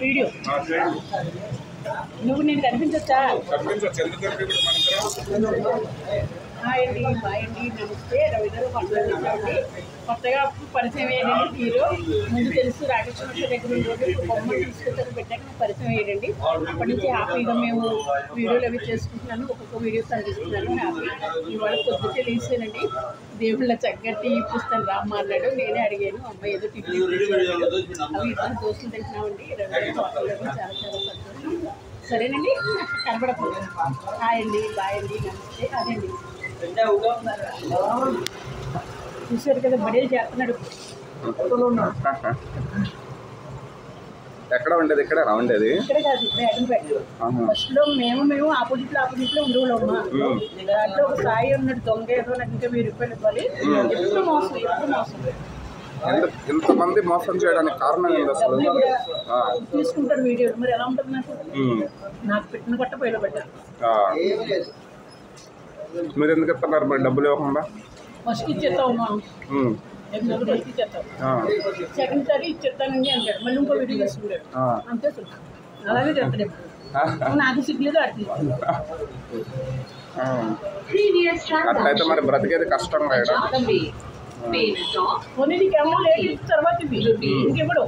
Video నువ్వు నేను కనిపించొచ్చా? Hi అండి, బాయ్ అండి, నమస్తే. రవీంద్ర పండుగ కొత్తగా పరిచయం అయ్యాడండి హీరో. ముందు తెలుసు రాకేశ్వర దగ్గర ఉండే బొమ్మ తీసుకొచ్చాక పెట్టాక నాకు పరిచయం అయ్యాడండి. అప్పటి నుంచి హ్యాపీగా మేము వీడియోలు అవి చేసుకుంటున్నాను, ఒక్కొక్క వీడియోస్ అందిస్తున్నాను. హ్యాపీ. ఇవాళ పొద్దుటే లేచానండి, దేవుళ్ళ చక్కటి పుస్తకం రామ్మ అన్నాడు. నేనే అడిగాను, అమ్మాయి ఏదో టిఫిన్ అవి ఇద్దరు దోస్తులు తెలిసినామండి. రవీంద్ర చాలా చాలా సంతోషం. సరేనండి, కనపడకపోతే హాయ్ అండి, బాయ్ అండి, నమస్తే. అదండి చూసారు కదా, బడేలు చేస్తున్నాడు. ఎక్కడ ఉండేది? ఇక్కడ ఉండేది ఇక్కడ కాదు, బేగంపేట. ఫస్ట్ లో మేము ఆపోజిట్ లో ఉండేవాళ్ళమ్మా. దాంట్లో ఒక సాయి ఉన్నాడు, దొంగ ఏదో నాకు ఇంకా 1000 రూపాయలు ఇవ్వాలి. ఎప్పుడు మోసం, ఎప్పుడు మోసం. ఇంతమంది మోసం చేయడానికి కారణం ఏంటి అసలు? తీసుకుంటాడు వీడియోలు, మరి ఎలా ఉంటుంది నాకు పెట్టిన పట్ట పైలో పెట్టారు. మీరు ఎందుకు ఇస్తున్నారు మరి డబ్బులు ఇవ్వకుండా? ఫస్ట్ ఇచ్చేస్తామమ్మా, ఫస్ట్ ఇచ్చేస్తాం, సెకండ్ సారి ఇచ్చేస్తానండి అంటాడు. మళ్ళీ ఇంకో వీడియో చేసుకుంటాడు, అంతే చూస్తాం. అలాగే చేస్తాడు ఎప్పుడు. నాకు సిగ్గులేదు అట్లా. అట్లయితే మరి బ్రతికేది కష్టం కదా. కొన్ని నీకు అమౌంట్ లేట్ ఇచ్చిన తర్వాత ఇంకెప్పుడు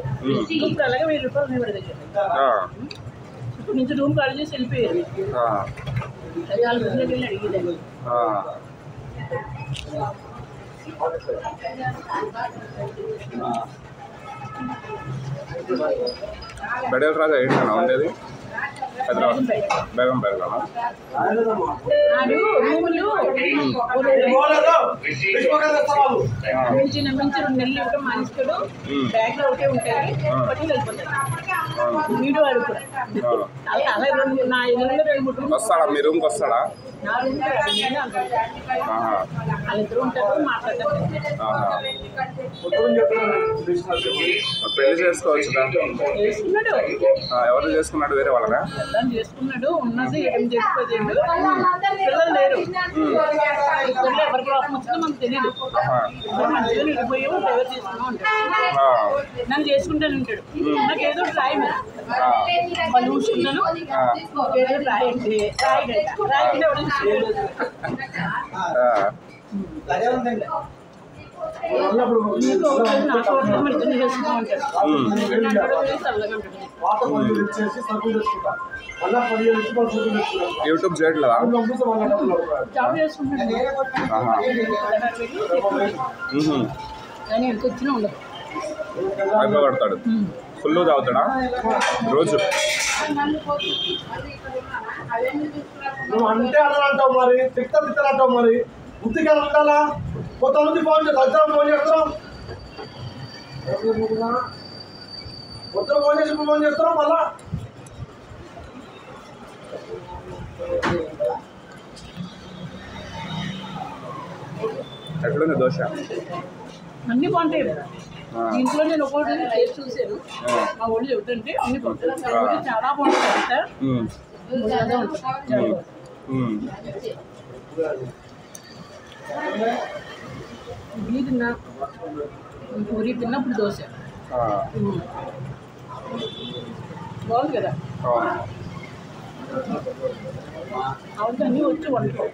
ఇప్పుడు అలాగే 1000 రూపాయలు ఉన్నాయి దగ్గర. ఇప్పుడు నుంచి రూమ్ ఖాళీ చేసి వెళ్ళిపోయారు. వాళ్ళ దగ్గరికి వెళ్ళి అడిగేదాన్ని. బడేల్ రాజా ఏంటన్నా ఉండేది? బేగం పెరగాలా? మించి 2 నెలలు ఇవ్వడం మానేస్తాడు. బ్యాగ్ లో ఒకటే ఉంటాయి, పట్టుకుని వెళ్ళిపోతాడు. వీడు వాడు కూడా అలా 2 3 వస్తాడా? మీ రూమ్కి వస్తాడా? వాళ్ళిద్దరు ఉంటారు, మాట్లాడతారు. పెళ్లి చేసుకోవచ్చు. చేసుకున్నాడు. ఎవరు చేసుకున్నాడు? వేరే వాళ్ళగా చేసుకున్నాడు. ఉన్నది 8 10 పిల్లలు లేరు. ఇద్దరు ఎవరి ప్రాబ్లం వచ్చిందో మనకు తెలియదు. ఇద్దరు మంచిగా నిండిపోయాము, డ్రైవర్ చేసుకున్నాం అంటాడు. నన్ను చేసుకుంటాను ఉంటాడు. నాకు ఏదో రాయి వాళ్ళు చూసుకున్నాను, ఏదో రాయి అంటే రాయి కింద ఎవరు యూట్యూబ్ చేయట్లేదా? జాబ్ చేసుకుంటాడు. కానీ ఎందుకు వచ్చినా ఉండదు, అయిపోగొడతాడు. ఫుల్ తాగుతాడా రోజు? నువ్వు అంటే అలా అంటావు, మరి తిక్కలు మరి బుద్ధిగా ఉండాలా? కొత్త నుంచి ఫోన్ చేస్తాం, ఫోన్ చేస్తాం, కొత్త ఫోన్ చేసి ఫోన్ చేస్తాం. మళ్ళా ఎట్లుంది దోశ? అన్ని బాగుంటాయి. ఇంట్లో నేను ఒకటి టేస్ట్ చూసాను, మా ఊళ్ళు చెబుతుంటే అన్ని బాగుంటాయి. చాలా బాగుంటుంది సార్. ఇడ్లీ తిన్నా, పూరి తిన్నప్పుడు దోశ బాగుంది కదా. అవును, అన్నీ వచ్చి వండుకో.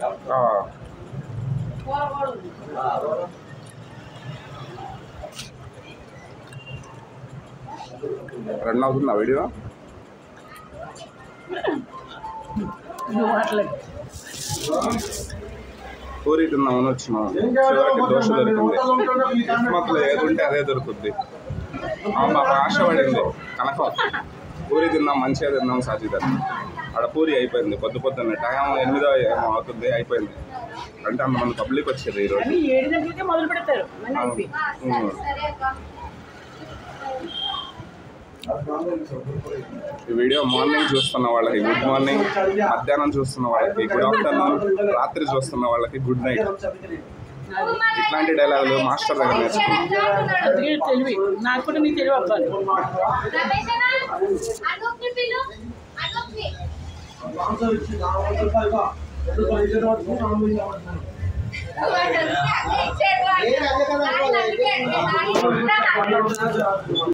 రన్ అవుతుందా వీడియో? పూరి తిన్నామని వచ్చినాం, చివరికి దోశ దొరికింది. మొత్తం ఏది ఉంటే అదే దొరుకుద్ది. మాకు ఆశపడింది కనకం, పూరి తిన్నాం, మంచిగా తిన్నాం సాజిదా. ఆడ పూరి అయిపోయింది, పొద్దున్నే టైం 8 ఏమో అవుతుంది, అయిపోయింది. అంటే అంతమంది పబ్లిక్ వచ్చేది ఈరోజు. 7 గంటలకే మొదలు పెడతారు. ఈ వీడియో మార్నింగ్ చూస్తున్న వాళ్ళకి గుడ్ మార్నింగ్, మధ్యాహ్నం చూస్తున్న వాళ్ళకి గుడ్ ఆఫ్టర్నూన్, రాత్రి చూస్తున్న వాళ్ళకి గుడ్ నైట్. ఇట్లాంటి డైలాగులు మాస్టర్ దగ్గర నేర్చుకున్నాను. తెలివి నాకు కూడా, నీ తెలివి అవ్వాలి.